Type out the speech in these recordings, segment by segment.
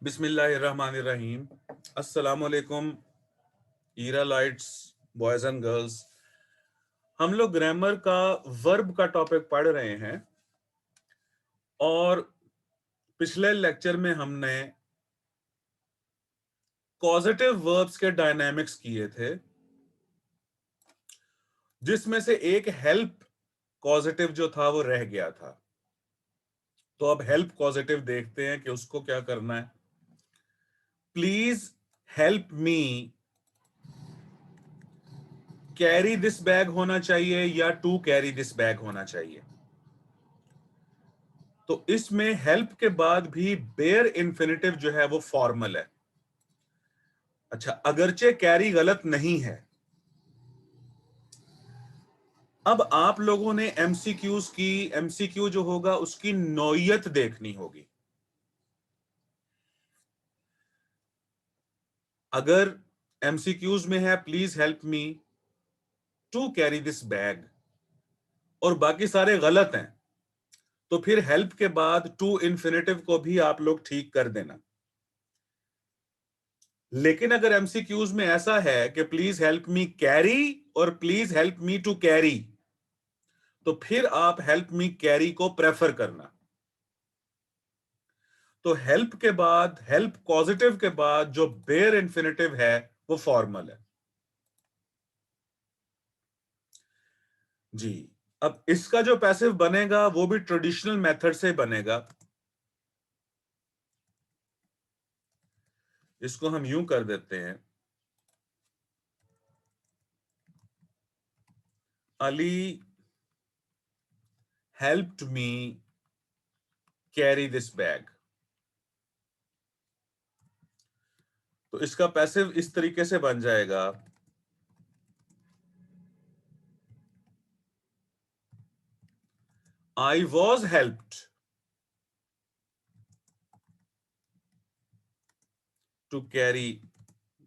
बिस्मिल्लाहिर्रहमानिर्रहीम। अस्सलाम वालेकुम ईरा लाइट्स बॉयज एंड गर्ल्स। हम लोग ग्रामर का वर्ब का टॉपिक पढ़ रहे हैं और पिछले लेक्चर में हमने कॉजेटिव वर्ब्स के डायनामिक्स किए थे, जिसमें से एक हेल्प कॉजेटिव जो था वो रह गया था। तो अब हेल्प कॉजेटिव देखते हैं कि उसको क्या करना है। Please help me carry this bag होना चाहिए या टू कैरी दिस बैग होना चाहिए। तो इसमें हेल्प के बाद भी बेयर इन्फिनिटिव जो है वो फॉर्मल है। अच्छा, अगरचे कैरी गलत नहीं है। अब आप लोगों ने एमसीक्यू जो होगा उसकी नौयत देखनी होगी। अगर एमसीक्यूज में है please help me to carry this bag और बाकी सारे गलत हैं, तो फिर हेल्प के बाद टू इन्फिनिटिव को भी आप लोग ठीक कर देना। लेकिन अगर एमसीक्यूज में ऐसा है कि प्लीज हेल्प मी कैरी और please help me to carry, तो फिर आप हेल्प मी कैरी को प्रेफर करना। तो हेल्प के बाद, हेल्प पॉजिटिव के बाद जो बेयर इन्फिनिटिव है वो फॉर्मल है जी। अब इसका जो पैसिव बनेगा वो भी ट्रेडिशनल मेथड से बनेगा। इसको हम यूं कर देते हैं, Ali helped me carry this bag. तो इसका पैसिव इस तरीके से बन जाएगा, I was helped to carry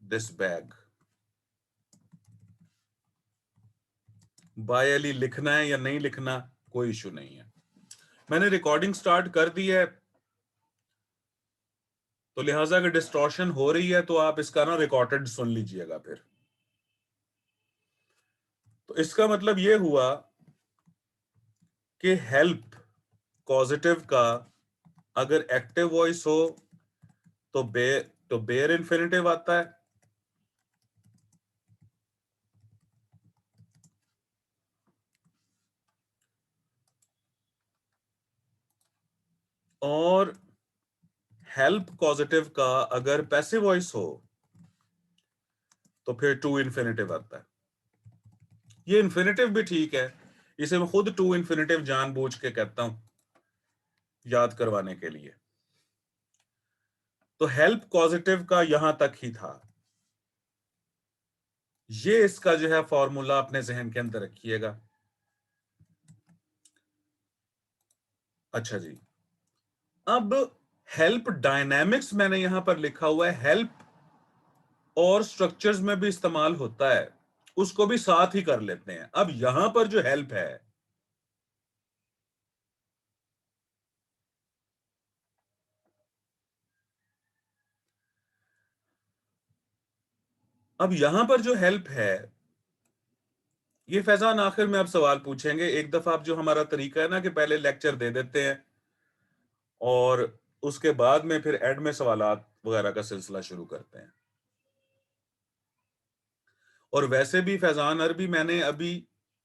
this bag. By Ali लिखना है या नहीं लिखना कोई इशू नहीं है। मैंने रिकॉर्डिंग स्टार्ट कर दी है, तो लिहाजा अगर डिस्टॉर्शन हो रही है तो आप इसका ना रिकॉर्डेड सुन लीजिएगा फिर। तो इसका मतलब यह हुआ कि हेल्प पॉजिटिव का अगर एक्टिव वॉइस हो तो बेयर इन्फिनिटिव आता है, और हेल्प पॉजिटिव का अगर पैसिव वॉइस हो तो फिर टू इन्फिनिटिव आता है। ये इन्फिनिटिव भी ठीक है, इसे मैं खुद टू इन्फिनिटिव जानबूझ के कहता हूं याद करवाने के लिए। तो हेल्प पॉजिटिव का यहां तक ही था। ये इसका जो है फॉर्मूला अपने जहन के अंदर रखिएगा। अच्छा जी, अब हेल्प डायनामिक्स मैंने यहां पर लिखा हुआ है, हेल्प और स्ट्रक्चर्स में भी इस्तेमाल होता है, उसको भी साथ ही कर लेते हैं। अब यहां पर जो हेल्प है, अब यहां पर जो हेल्प है, ये फैजान आखिर में आप सवाल पूछेंगे। एक दफा आप जो हमारा तरीका है ना कि पहले लेक्चर दे देते हैं और उसके बाद में फिर एड में सवालात वगैरह का सिलसिला शुरू करते हैं। और वैसे भी फैजान अरबी मैंने अभी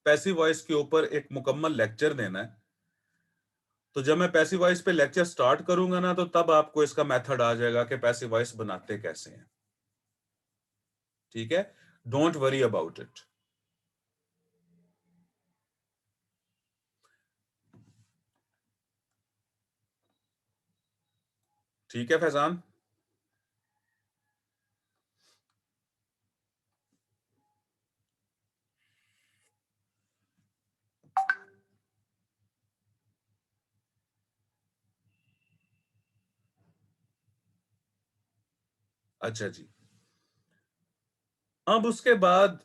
पैसिव वॉइस के ऊपर एक मुकम्मल लेक्चर देना है, तो जब मैं पैसिव वॉइस पे लेक्चर स्टार्ट करूंगा ना तो तब आपको इसका मेथड आ जाएगा कि पैसिव वॉइस बनाते कैसे हैं। ठीक है, डोंट वरी अबाउट इट। ठीक है फैजान। अच्छा जी, अब उसके बाद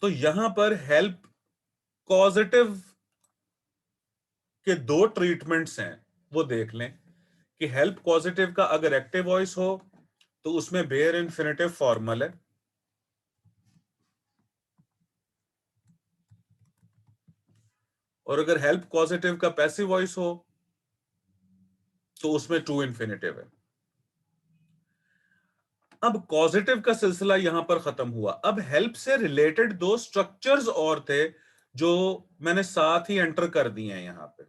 तो यहां पर हेल्प कॉजेटिव के दो ट्रीटमेंट्स हैं। वो देख लें कि हेल्प कॉजेटिव का अगर एक्टिव वॉइस हो तो उसमें बेयर इन्फिनेटिव फॉर्मल है, और अगर हेल्प कॉजेटिव का पैसिव वॉइस हो तो उसमें टू इन्फिनेटिव है। अब कॉजेटिव का सिलसिला यहां पर खत्म हुआ। अब हेल्प से रिलेटेड दो स्ट्रक्चर्स और थे जो मैंने साथ ही एंटर कर दिए हैं यहां पे।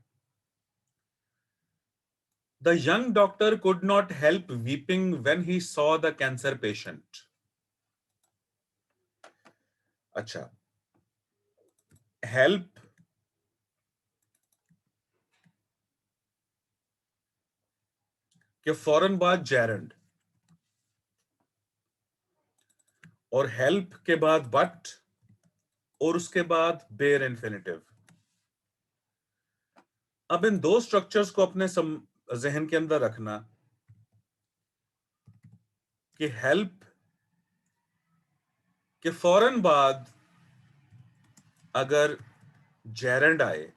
The young doctor could not help weeping when he saw the cancer patient. अच्छा, हेल्प के फौरन बाद जेरंड, और हेल्प के बाद बट, और उसके बाद बेयर इन्फिनेटिव। अब इन दो स्ट्रक्चर्स को अपने जहन के अंदर रखना कि हेल्प के फौरन बाद अगर जेरंड आए,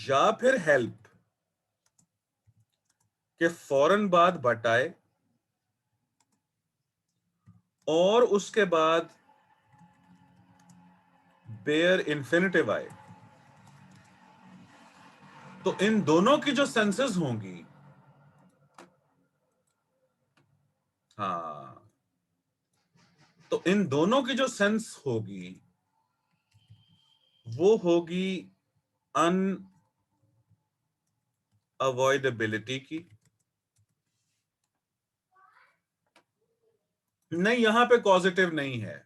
या फिर हेल्प के फौरन बाद बट आए, और उसके बाद बेयर इन्फिनेटिव आए, तो इन दोनों की जो सेंसेस होंगी, हाँ, तो इन दोनों की जो सेंस होगी वो होगी अनअवॉइडेबिलिटी की। नहीं, यहां पे पॉजिटिव नहीं है,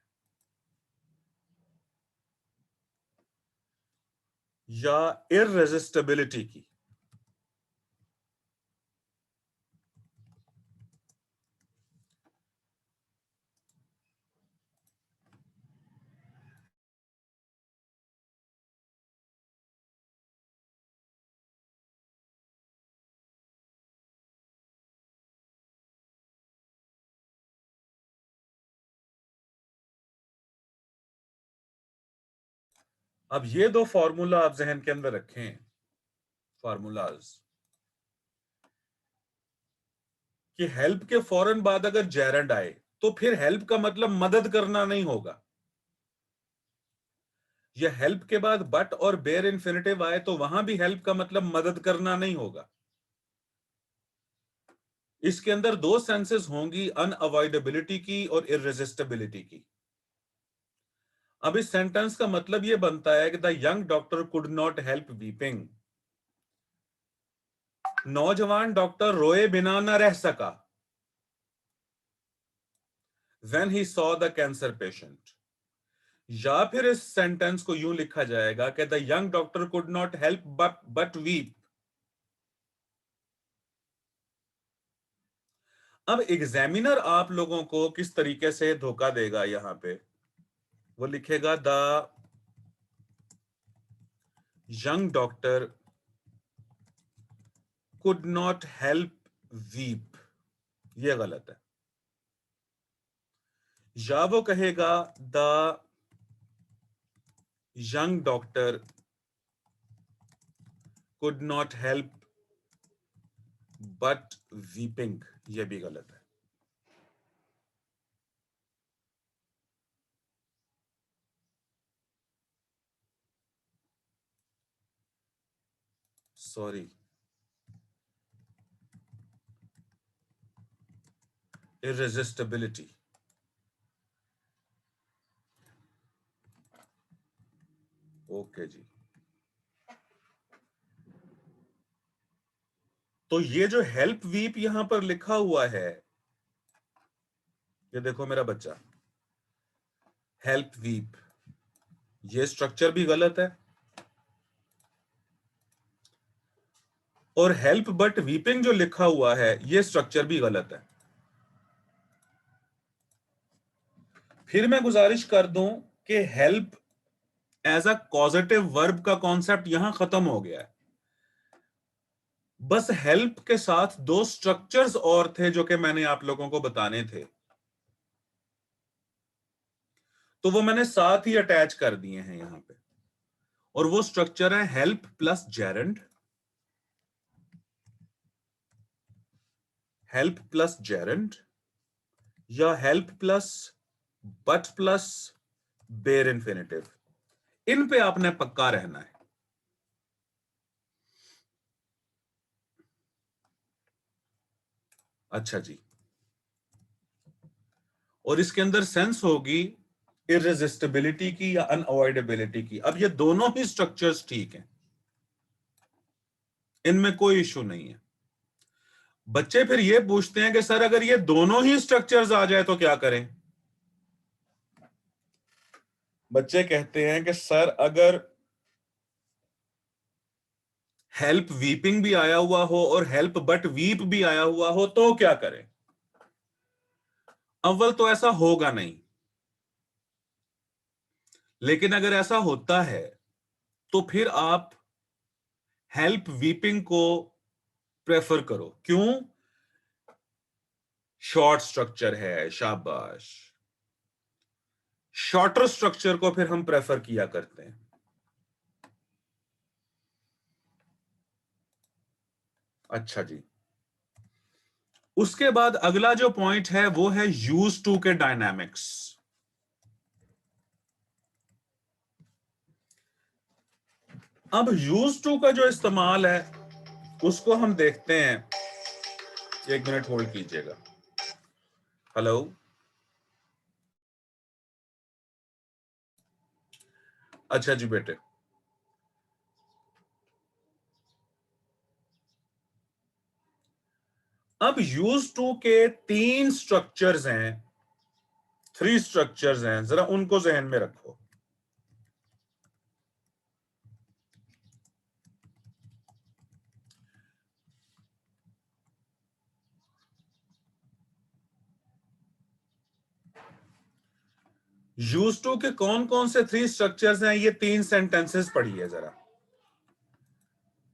या इररेजिस्टेबिलिटी की। अब ये दो फॉर्मूला आप जहन के अंदर रखें, फार्मूलाज, कि हेल्प के फौरन बाद अगर जेरंड आए तो फिर हेल्प का मतलब मदद करना नहीं होगा। या हेल्प के बाद बट और बेयर इन्फिनेटिव आए तो वहां भी हेल्प का मतलब मदद करना नहीं होगा। इसके अंदर दो सेंसेस होंगी, अनअवॉइडेबिलिटी की और इररेजिस्टेबिलिटी की। अब इस सेंटेंस का मतलब यह बनता है कि the young doctor could not help weeping. नौजवान डॉक्टर रोए बिना न रह सका when he saw the cancer patient. या फिर इस सेंटेंस को यूं लिखा जाएगा कि the young doctor could not help but weep. अब एग्जामिनर आप लोगों को किस तरीके से धोखा देगा, यहां पे वो लिखेगा the young doctor could not help weep, ये गलत है। या वो कहेगा the young doctor could not help but weeping, ये भी गलत है। सॉरी, इररेजिस्टेबिलिटी। ओके जी, तो ये जो हेल्प वीप यहां पर लिखा हुआ है, ये देखो मेरा बच्चा, हेल्प वीप, ये स्ट्रक्चर भी गलत है, और हेल्प बट वीपिंग जो लिखा हुआ है ये स्ट्रक्चर भी गलत है। फिर मैं गुजारिश कर दूं कि help as a causative verb का कॉन्सेप्ट यहां खत्म हो गया है। बस हेल्प के साथ दो स्ट्रक्चर्स और थे जो कि मैंने आप लोगों को बताने थे, तो वो मैंने साथ ही अटैच कर दिए हैं यहां पे। और वो स्ट्रक्चर है help plus gerund, help plus gerund या हेल्प प्लस बट प्लस बेर इन्फिनेटिव, इन पे आपने पक्का रहना है। अच्छा जी, और इसके अंदर सेंस होगी इररेजिस्टिबिलिटी की या अनअवॉइडेबिलिटी की। अब ये दोनों ही स्ट्रक्चर्स ठीक हैं, इनमें कोई इश्यू नहीं है। बच्चे फिर ये पूछते हैं कि सर अगर ये दोनों ही स्ट्रक्चर्स आ जाए तो क्या करें? बच्चे कहते हैं कि सर अगर हेल्प वीपिंग भी आया हुआ हो और हेल्प बट वीप भी आया हुआ हो तो क्या करें? अव्वल तो ऐसा होगा नहीं, लेकिन अगर ऐसा होता है तो फिर आप हेल्प वीपिंग को प्रेफर करो। क्यों? शॉर्ट स्ट्रक्चर है, शाबाश। शॉर्टर स्ट्रक्चर को फिर हम प्रेफर किया करते हैं। अच्छा जी, उसके बाद अगला जो पॉइंट है वो है यूज टू के डायनामिक्स। अब यूज टू का जो इस्तेमाल है उसको हम देखते हैं। एक मिनट होल्ड कीजिएगा। हेलो, अच्छा जी बेटे, अब यूज टू के 3 स्ट्रक्चर्स हैं, 3 स्ट्रक्चर्स हैं, जरा उनको जहन में रखो। यूज टू के कौन कौन से 3 स्ट्रक्चर्स हैं, ये 3 सेंटेंसेस पढ़िए जरा।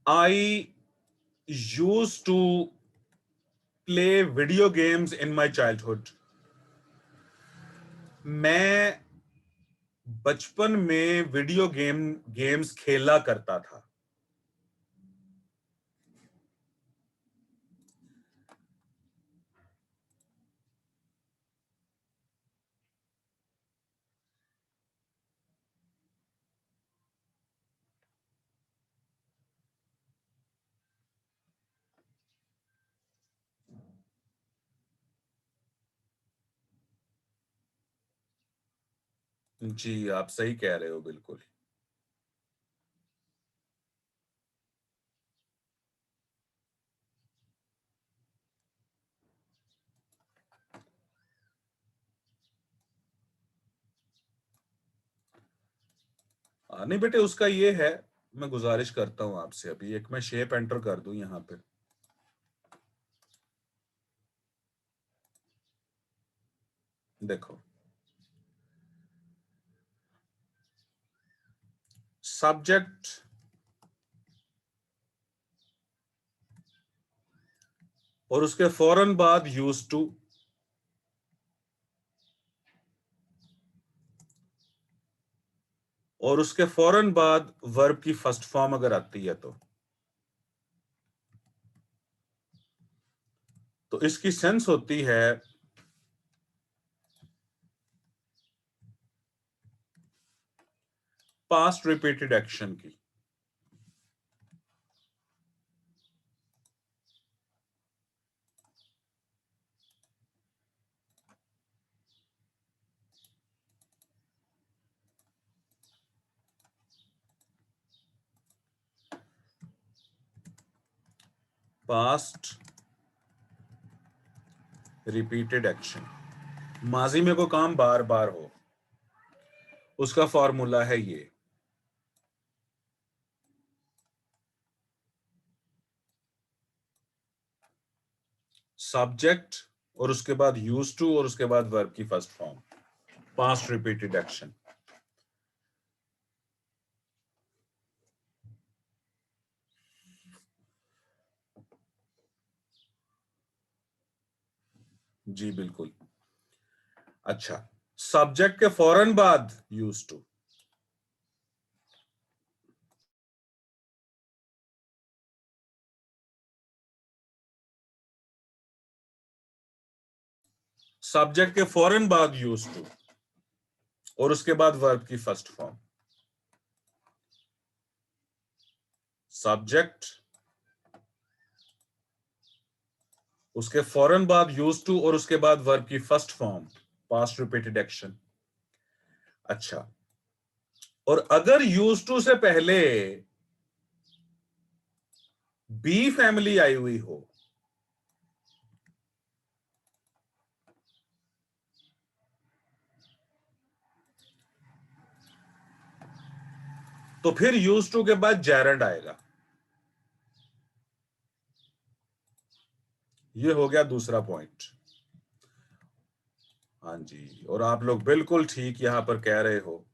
I use to play video games in my childhood. मैं बचपन में वीडियो गेम्स खेला करता था। जी आप सही कह रहे हो, बिल्कुल। नहीं बेटे, उसका ये है, मैं गुजारिश करता हूं आपसे, अभी एक मैं शेप एंटर कर दूं यहां पे। देखो, सब्जेक्ट और उसके फौरन बाद यूज टू, और उसके फौरन बाद वर्ब की फर्स्ट फॉर्म अगर आती है तो इसकी सेंस होती है पास्ट रिपीटेड एक्शन की। पास्ट रिपीटेड एक्शन, माजी में कोई काम बार बार हो, उसका फॉर्मूला है ये। सब्जेक्ट और उसके बाद यूज टू और उसके बाद वर्ब की first form, past repeated action. जी बिल्कुल। अच्छा, सब्जेक्ट के फौरन बाद यूज टू, सब्जेक्ट के फौरन बाद यूज टू और उसके बाद वर्ब की फर्स्ट फॉर्म। सब्जेक्ट, उसके फौरन बाद यूज टू और उसके बाद वर्ब की first form, past repeated action. अच्छा, और अगर यूज टू से पहले बी फैमिली आई हुई हो, तो फिर यूज टू के बाद जेरंड आएगा। ये हो गया दूसरा पॉइंट। हाँ जी, और आप लोग बिल्कुल ठीक यहां पर कह रहे हो।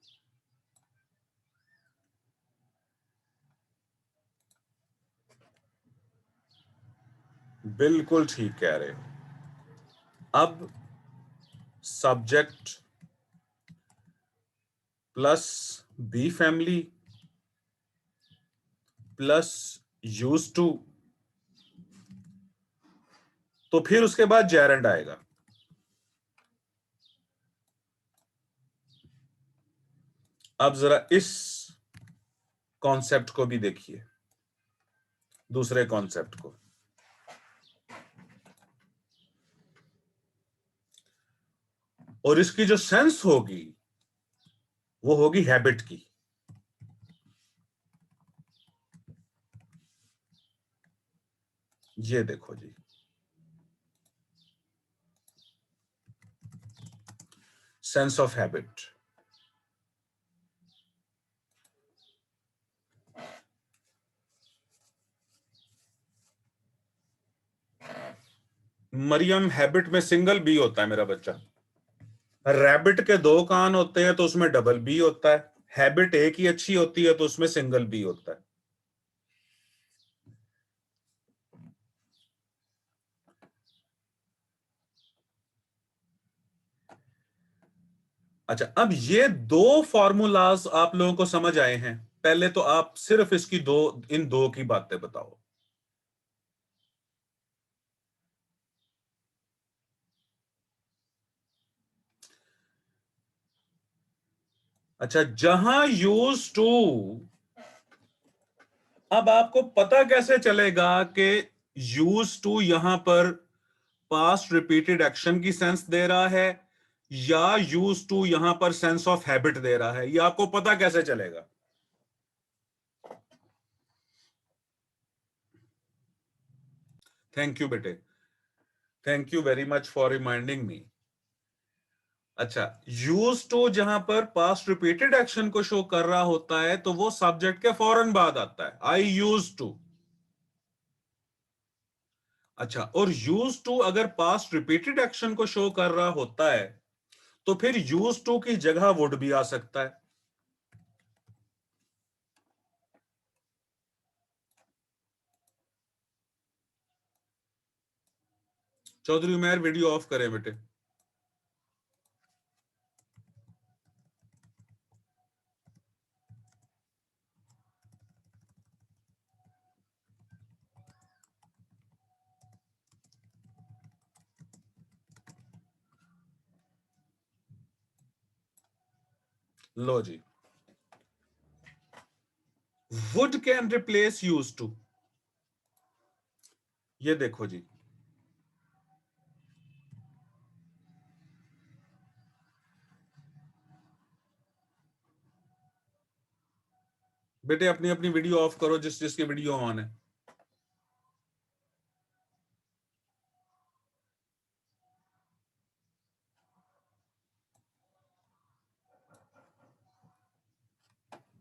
बिल्कुल ठीक कह रहे हो। अब subject plus be family plus use to, तो फिर उसके बाद जेरंड आएगा। अब जरा इस कॉन्सेप्ट को भी देखिए, दूसरे कॉन्सेप्ट को। और इसकी जो सेंस होगी वो होगी हैबिट की। ये देखो जी, sense of habit. Mariam, habit में सिंगल बी होता है मेरा बच्चा। रैबिट के दो कान होते हैं तो उसमें डबल बी होता है। हैबिट एक ही अच्छी होती है तो उसमें सिंगल बी होता है। अच्छा, अब ये दो फॉर्मूलाज आप लोगों को समझ आए हैं। पहले तो आप सिर्फ इसकी इन दो की बातें बताओ। अच्छा, जहां यूज टू, अब आपको पता कैसे चलेगा कि यूज टू यहां पर पास्ट रिपीटेड एक्शन की सेंस दे रहा है या यूज टू यहां पर सेंस ऑफ हैबिट दे रहा है? ये आपको पता कैसे चलेगा? थैंक यू बेटे, thank you very much for reminding me. अच्छा, यूज टू जहां पर पास्ट रिपीटेड एक्शन को शो कर रहा होता है तो वो सब्जेक्ट के फौरन बाद आता है, आई यूज टू। अच्छा, और यूज टू अगर पास्ट रिपीटेड एक्शन को शो कर रहा होता है तो फिर यूज टू की जगह वुड भी आ सकता है। चौधरी उमैर, वीडियो ऑफ करें बेटे। लो जी, would can replace use to. ये देखो जी, बेटे अपनी अपनी वीडियो ऑफ करो जिस जिसकी वीडियो ऑन है।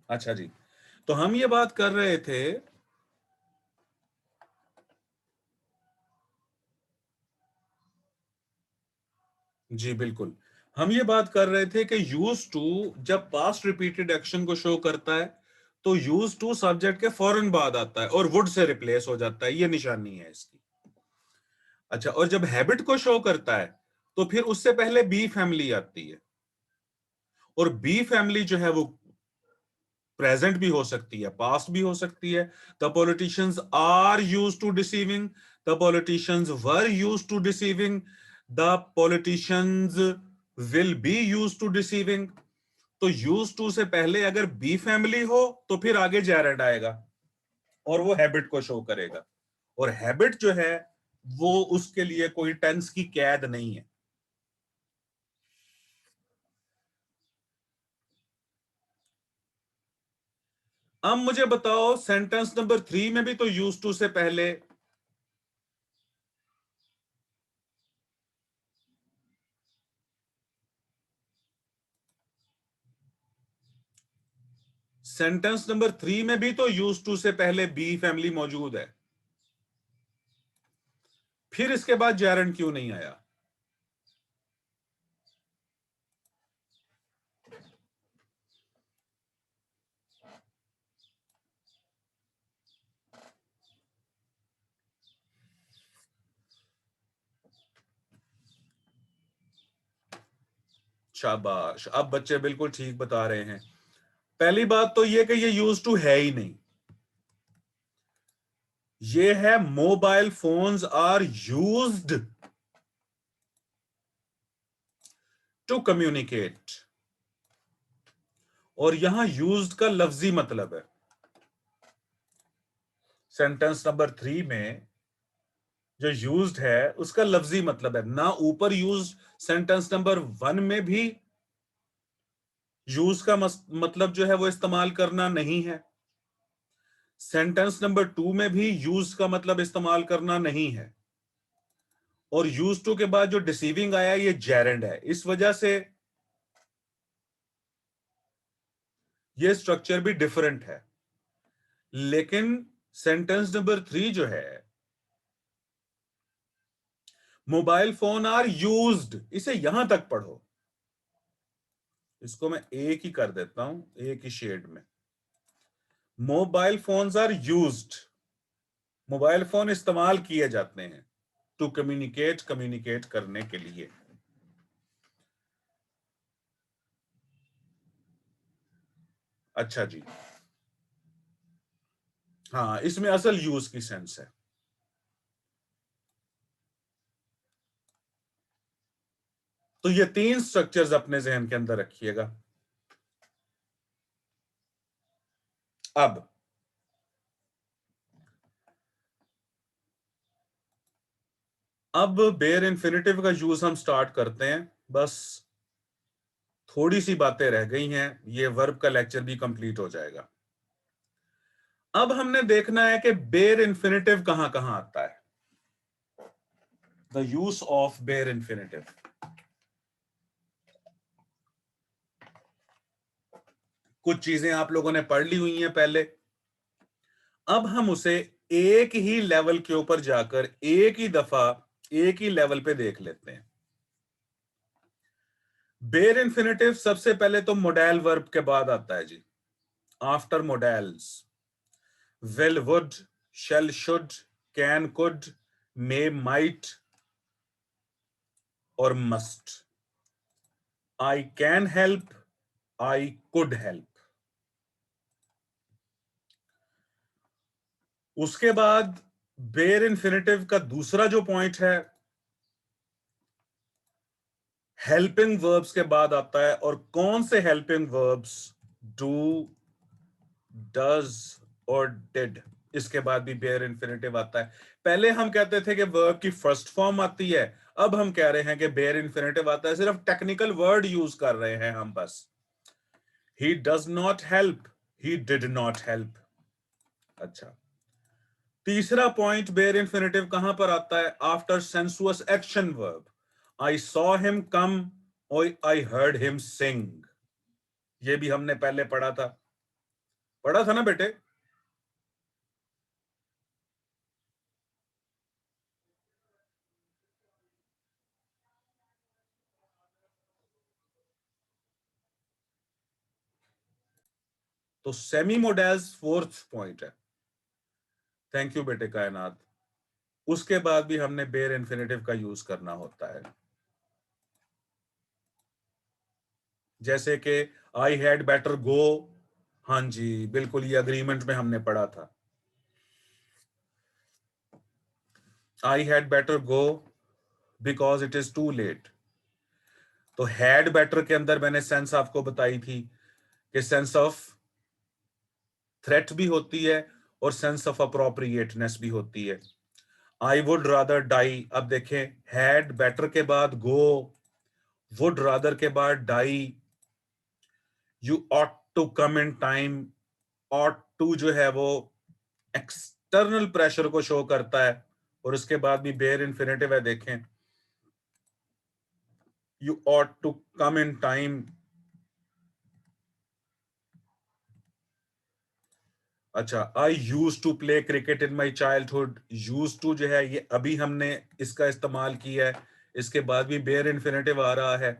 अच्छा जी, तो हम ये बात कर रहे थे, जी बिल्कुल, हम ये बात कर रहे थे कि यूज टू जब पास्ट रिपीटेड एक्शन को शो करता है तो यूज टू सब्जेक्ट के फौरन बाद आता है और वुड से रिप्लेस हो जाता है, ये निशानी है इसकी। अच्छा, और जब हैबिट को शो करता है तो फिर उससे पहले बी फैमिली आती है, और बी फैमिली जो है वो प्रेजेंट भी हो सकती है, पास्ट भी हो सकती है। The politicians are used to deceiving, the politicians were used to deceiving, the politicians will be use to deceiving. तो यूज टू से पहले अगर बी फैमिली हो तो फिर आगे जेरेंड आएगा और वो हैबिट को शो करेगा, और हैबिट जो है वो उसके लिए कोई टेंस की कैद नहीं है। अब मुझे बताओ सेंटेंस नंबर 3 में भी तो यूज टू से पहले सेंटेंस नंबर 3 में भी तो यूज टू से पहले बी फैमिली मौजूद है, फिर इसके बाद जेरेंड क्यों नहीं आया? शाबाश, अब बच्चे बिल्कुल ठीक बता रहे हैं। पहली बात तो ये कि ये यूज टू है ही नहीं, ये है mobile phones are used to communicate, और यहां यूज्ड का लफ्जी मतलब है। सेंटेंस नंबर 3 में जो यूज्ड है उसका लफ्जी मतलब है ना। ऊपर यूज्ड सेंटेंस नंबर 1 में भी यूज का मतलब जो है वो इस्तेमाल करना नहीं है, सेंटेंस नंबर 2 में भी यूज का मतलब इस्तेमाल करना नहीं है, और यूज टू के बाद जो डिसीविंग आया ये जेरेंड है। इस वजह से ये स्ट्रक्चर भी डिफरेंट है। लेकिन सेंटेंस नंबर 3 जो है, मोबाइल फोन आर यूज्ड, इसे यहां तक पढ़ो। इसको मैं एक ही कर देता हूं, एक ही शेड में। Mobile phones are used, mobile phone इस्तेमाल किए जाते हैं टू कम्युनिकेट, कम्युनिकेट करने के लिए। अच्छा जी, हाँ, इसमें असल यूज की सेंस है। तो ये 3 स्ट्रक्चर्स अपने जहन के अंदर रखिएगा। अब बेयर इन्फिनेटिव का यूज हम स्टार्ट करते हैं। बस थोड़ी सी बातें रह गई हैं, ये वर्ब का लेक्चर भी कंप्लीट हो जाएगा। अब हमने देखना है कि बेयर इन्फिनेटिव कहां कहां आता है, the use of bare infinitive. कुछ चीजें आप लोगों ने पढ़ ली हुई हैं पहले, अब हम उसे एक ही लेवल के ऊपर जाकर एक ही दफा एक ही लेवल पे देख लेते हैं। बेयर इन्फिनेटिव सबसे पहले तो मोडेल वर्ब के बाद आता है जी, after modals. Will, would, shall, should, can, could, may, might और must। I can help, I could help। उसके बाद बेयर इन्फिनेटिव का दूसरा जो पॉइंट है, हेल्पिंग वर्ब्स के बाद आता है। और कौन से हेल्पिंग वर्ब्स? डू, डज और डिड। इसके बाद भी बेयर इन्फिनेटिव आता है। पहले हम कहते थे कि वर्ब की फर्स्ट फॉर्म आती है, अब हम कह रहे हैं कि बेयर इन्फिनेटिव आता है। सिर्फ टेक्निकल वर्ड यूज कर रहे हैं हम बस। He does not help, he did not help. अच्छा, तीसरा पॉइंट बेयर इन्फिनेटिव कहां पर आता है? After sensuous action verb. I saw him come और आई हर्ड हिम सिंग। ये भी हमने पहले पढ़ा था ना बेटे? तो सेमी मोडेल्स फोर्थ पॉइंट है। थैंक यू बेटे कायनात। उसके बाद भी हमने बेयर इन्फिनेटिव का यूज करना होता है, जैसे कि आई हैड बेटर गो। हाँ जी बिल्कुल, ये अग्रीमेंट में हमने पढ़ा था। I had better go, because it is too late. तो हैड बेटर के अंदर मैंने सेंस आपको बताई थी कि सेंस ऑफ थ्रेट भी होती है और सेंस ऑफ अप्रोप्रिएटनेस भी होती है। आई वुड रादर डाई, अब देखें हैड बेटर के बाद गो, वुड रादर के बाद die, you ought to come in time, ought to जो है वो एक्सटर्नल प्रेशर को शो करता है और उसके बाद भी बेयर इन्फिनेटिव है। देखें you ought to come in time. अच्छा, I use to play cricket in my childhood, use to जो है ये अभी हमने इसका इस्तेमाल किया है, इसके बाद भी बेयर इन्फिनेटिव आ रहा है।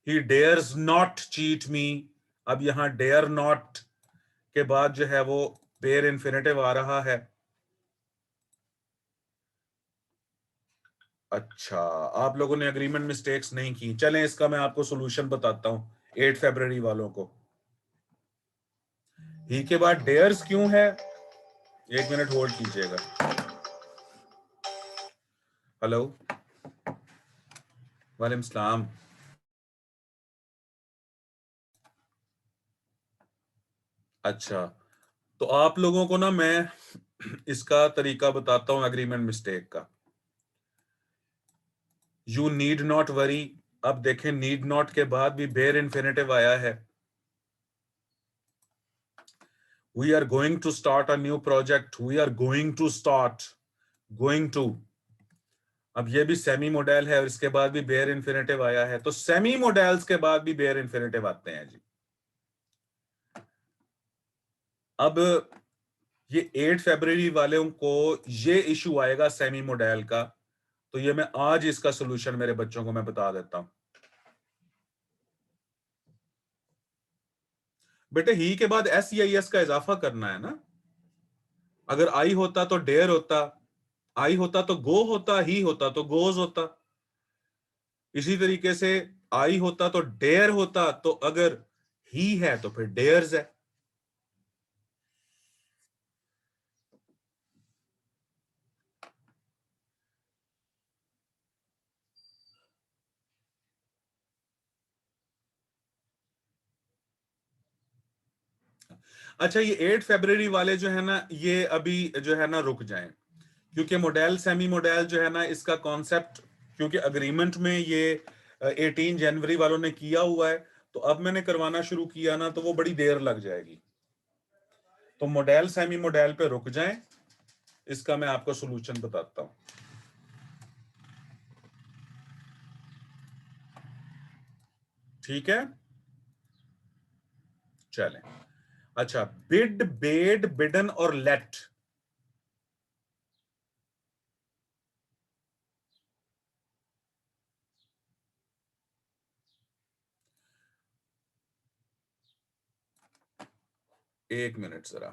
ही डेयर्स नॉट चीट मी, अब यहां डेयर नॉट के बाद जो है वो बेयर इन्फिनेटिव आ रहा है। अच्छा, आप लोगों ने एग्रीमेंट मिस्टेक्स नहीं की, चलें इसका मैं आपको सॉल्यूशन बताता हूं 8 फरवरी वालों को। ही के बाद डेयर्स क्यों है, एक मिनट होल्ड कीजिएगा। हेलो, वालेकुम सलाम। अच्छा, तो आप लोगों को ना मैं इसका तरीका बताता हूं एग्रीमेंट मिस्टेक का। यू नीड नॉट वरी, अब देखें नीड नॉट के बाद भी बेयर इन्फिनेटिव आया है। We are going to start a new project, we are going to start, going to, अब ये भी सेमी मॉडल है और इसके बाद भी बेयर इन्फिनेटिव आया है, तो सेमी मॉडल्स के बाद भी बेयर इन्फिनेटिव आते हैं जी। अब ये 8 फरवरी वालों को ये इशू आएगा सेमी मॉडल का, तो ये मैं आज इसका सोल्यूशन मेरे बच्चों को मैं बता देता हूं। बेटे ही के बाद एस या एस का इजाफा करना है ना। अगर आई होता तो डेयर होता, आई होता तो गो होता, ही होता तो गोज होता। इसी तरीके से आई होता तो डेयर होता, तो अगर ही है तो फिर डेयर्स है। अच्छा, ये 8 फरवरी वाले जो है ना, ये अभी जो है ना रुक जाएं, क्योंकि मॉडल सेमी मॉडल जो है ना इसका कॉन्सेप्ट, क्योंकि अग्रीमेंट में ये 18 जनवरी वालों ने किया हुआ है, तो अब मैंने करवाना शुरू किया ना तो वो बड़ी देर लग जाएगी। तो मॉडल सेमी मॉडल पे रुक जाएं, इसका मैं आपको सोल्यूशन बताता हूं। ठीक है, चलें। अच्छा, बिड, बेड, बिडन और लेट, एक मिनट जरा।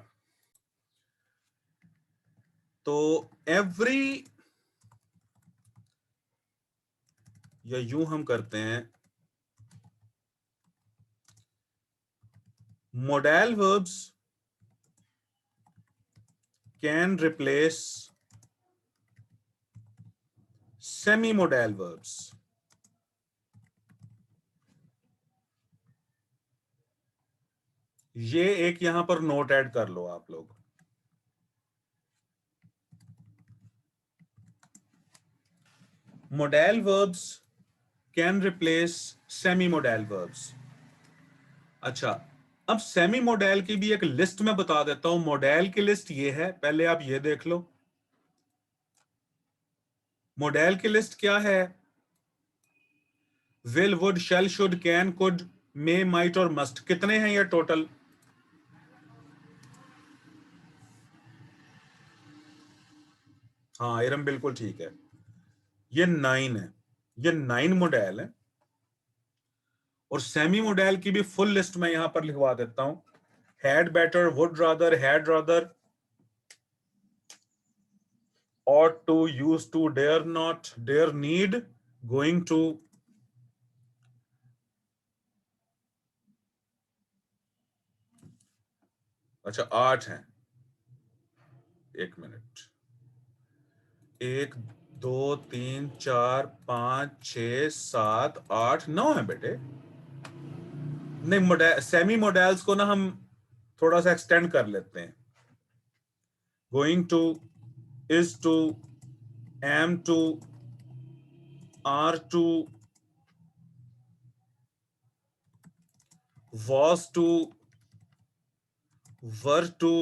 तो एवरी, या यूं हम करते हैं, modal verbs can replace semi modal verbs. ये एक यहां पर नोट ऐड कर लो आप लोग। Modal verbs can replace semi modal verbs. अच्छा, अब सेमी मॉडल की भी एक लिस्ट में बता देता हूं। मॉडल की लिस्ट ये है, पहले आप ये देख लो। मॉडल की लिस्ट क्या है? Will, would, shall, should, can, could, may, might और मस्ट। कितने हैं ये टोटल? हाँ इरम, बिल्कुल ठीक है, ये 9 है। ये 9 मॉडल है। और सेमी मॉडल की भी फुल लिस्ट मैं यहां पर लिखवा देता हूं। Had better, would rather, had rather, ought to, used to, dare not, dare need, going to। अच्छा, 8 हैं। एक मिनट, एक, 2 3 4 5 6 7 8 9 है बेटे। नहीं, सेमी मोडेल्स को ना हम थोड़ा सा एक्सटेंड कर लेते हैं। Going to, is to, am to, are to, was to, were to,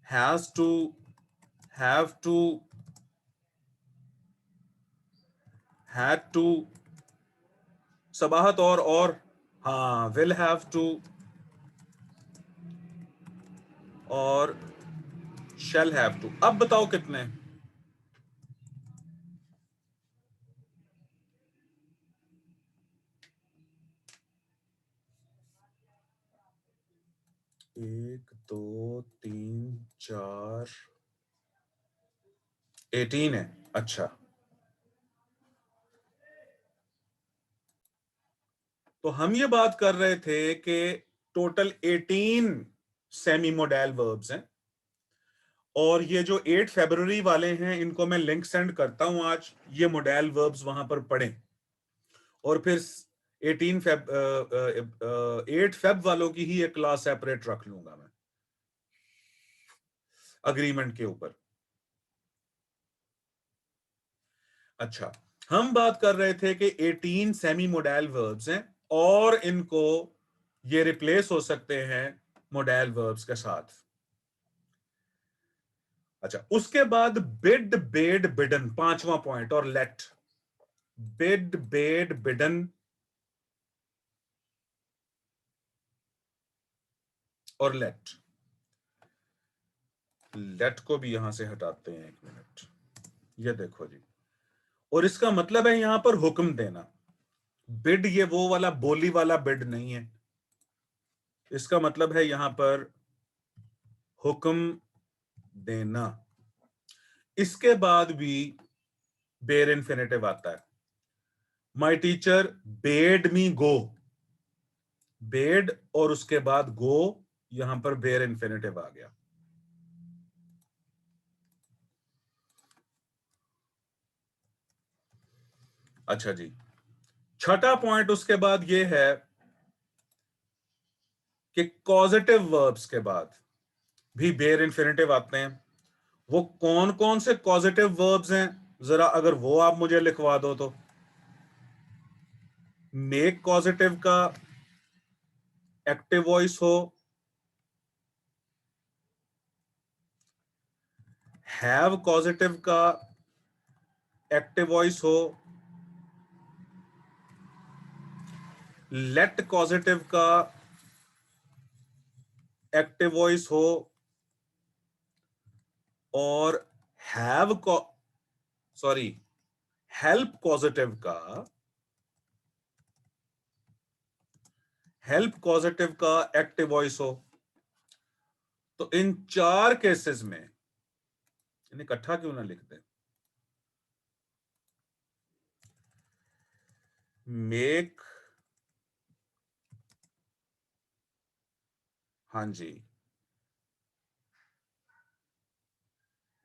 has to, have to, had to, Sabahat और हाँ will have to और shall have to। अब बताओ कितने? एक, दो, तीन, चार, 18 है। अच्छा, तो हम ये बात कर रहे थे कि टोटल 18 सेमी मोडेल वर्ब्स हैं, और ये जो 8 फरवरी वाले हैं इनको मैं लिंक सेंड करता हूं आज, ये मोडेल वर्ब्स वहां पर पढ़ें, और फिर 8 फेब वालों की ही एक क्लास सेपरेट रख लूंगा मैं अग्रीमेंट के ऊपर। अच्छा, हम बात कर रहे थे कि 18 सेमी मोडेल वर्ब्स हैं, और इनको ये रिप्लेस हो सकते हैं मोडेल वर्ब्स के साथ। अच्छा, उसके बाद बिड, बेड, बिडन, पांचवा पॉइंट, और लेट। बिड, बेड, बिडन और लेट। लेट को भी यहां से हटाते हैं, एक मिनट। ये देखो जी, और इसका मतलब है यहां पर हुक्म देना। बिड ये वो वाला बोली वाला बिड नहीं है, इसका मतलब है यहां पर हुक्म देना। इसके बाद भी बेर इन्फिनेटिव आता है। My teacher bed me go, bed और उसके बाद गो, यहां पर बेर इन्फिनेटिव आ गया। अच्छा जी, छठा पॉइंट उसके बाद ये है कि कॉजेटिव वर्ब्स के बाद भी बेर इन्फिनेटिव आते हैं। वो कौन कौन से कॉजेटिव वर्ब्स हैं, जरा अगर वो आप मुझे लिखवा दो तो। मेक कॉजेटिव का एक्टिव वॉइस हो, हैव कॉजेटिव का एक्टिव वॉइस हो, लेट कॉजेटिव का एक्टिव वॉइस हो, और हैव सॉरी हेल्प कॉजेटिव का, हेल्प कॉजेटिव का एक्टिव वॉइस हो। तो इन चार केसेस में इन्हें इकट्ठा क्यों ना लिखते? मेक, हाँ जी,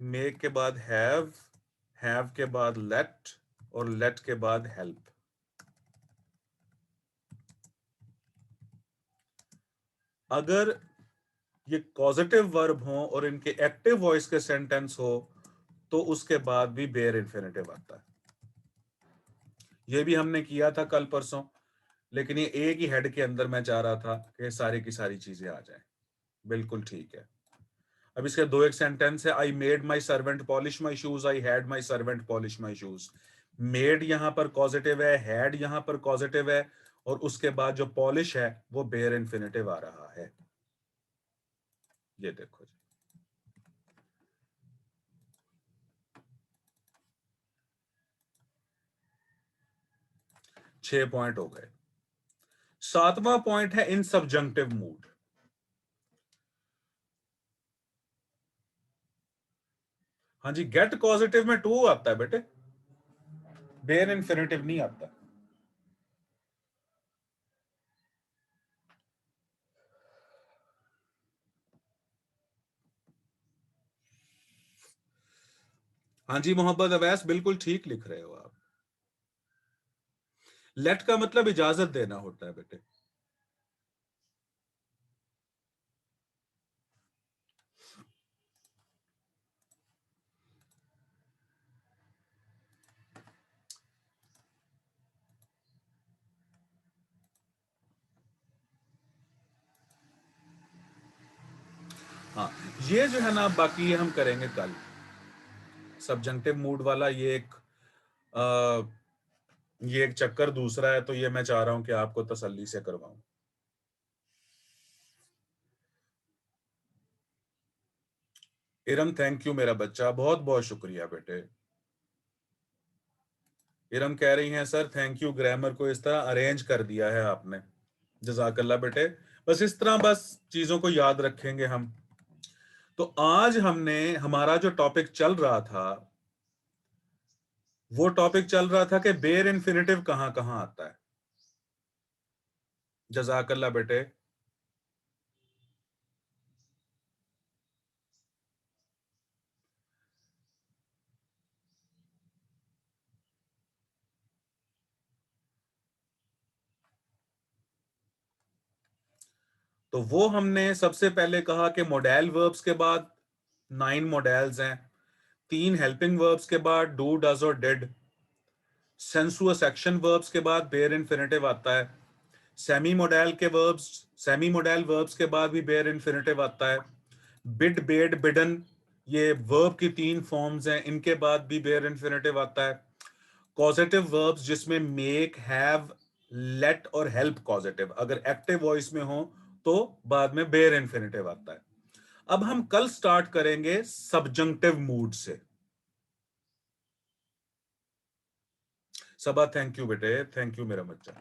मेक के बाद हैव के बाद लेट, और लेट के बाद हेल्प। अगर ये पॉजिटिव वर्ब हो और इनके एक्टिव वॉइस के सेंटेंस हो, तो उसके बाद भी बेयर इन्फिनेटिव आता है। ये भी हमने किया था कल परसों, लेकिन ये एक ही हेड के अंदर मैं चाह रहा था कि सारी की सारी चीजें आ जाएं। बिल्कुल ठीक है। अब इसके दो एक सेंटेंस है। I made my servant polish my shoes, I had my servant polish my shoes. Made यहां पर पॉजिटिव है, हैड यहां पर पॉजिटिव है, और उसके बाद जो पॉलिश है वो बेयर इन्फिनेटिव आ रहा है। ये देखो जी, 6 पॉइंट हो गए। सातवां पॉइंट है इन सबजंक्टिव मूड। हाँ जी, गेट पॉजिटिव में टू आता है बेटे, बेयर इन्फिनेटिव नहीं आता। हाँ जी मोहम्मद अवैस, बिल्कुल ठीक लिख रहे हो आप। लेट का मतलब इजाजत देना होता है बेटे। हाँ, ये जो है ना, बाकी ये हम करेंगे कल। सबजंक्टिव मूड वाला आ, ये एक चक्कर दूसरा है, तो ये मैं चाह रहा हूं कि आपको तसल्ली से करवाऊं। इरम थैंक यू मेरा बच्चा, बहुत बहुत शुक्रिया बेटे। इरम कह रही हैं सर थैंक यू, ग्रामर को इस तरह अरेंज कर दिया है आपने, जजाकल्ला बेटे। बस इस तरह बस चीजों को याद रखेंगे हम। तो आज हमने, हमारा जो टॉपिक चल रहा था, वो टॉपिक चल रहा था कि बेर इन्फिनेटिव कहां कहां आता है। जजाकल्ला बेटे। तो वो हमने सबसे पहले कहा कि मोडेल वर्ब्स के बाद 9 मॉडेल्स हैं। 3 हेल्पिंग वर्ब्स के बाद डू, डज और डिड। सेंसुअस एक्शन वर्ब्स के बाद बेयर इन्फिनेटिव आता है। सेमी मॉडेल वर्ब्स के बाद भी बेयर इन्फिनेटिव आता है। बिड, बेड, बिडन, ये वर्ब की 3 फॉर्म्स हैं, इनके बाद भी बेयर इन्फिनेटिव आता है। कॉजेटिव वर्ब्स जिसमें मेक, हैव, लेट और हेल्प कॉजेटिव, अगर एक्टिव वॉइस में हो तो बाद में बेयर इन्फिनेटिव आता है। अब हम कल स्टार्ट करेंगे सबजंक्टिव मूड से। सबा थैंक यू बेटे, थैंक यू मेरा बच्चा।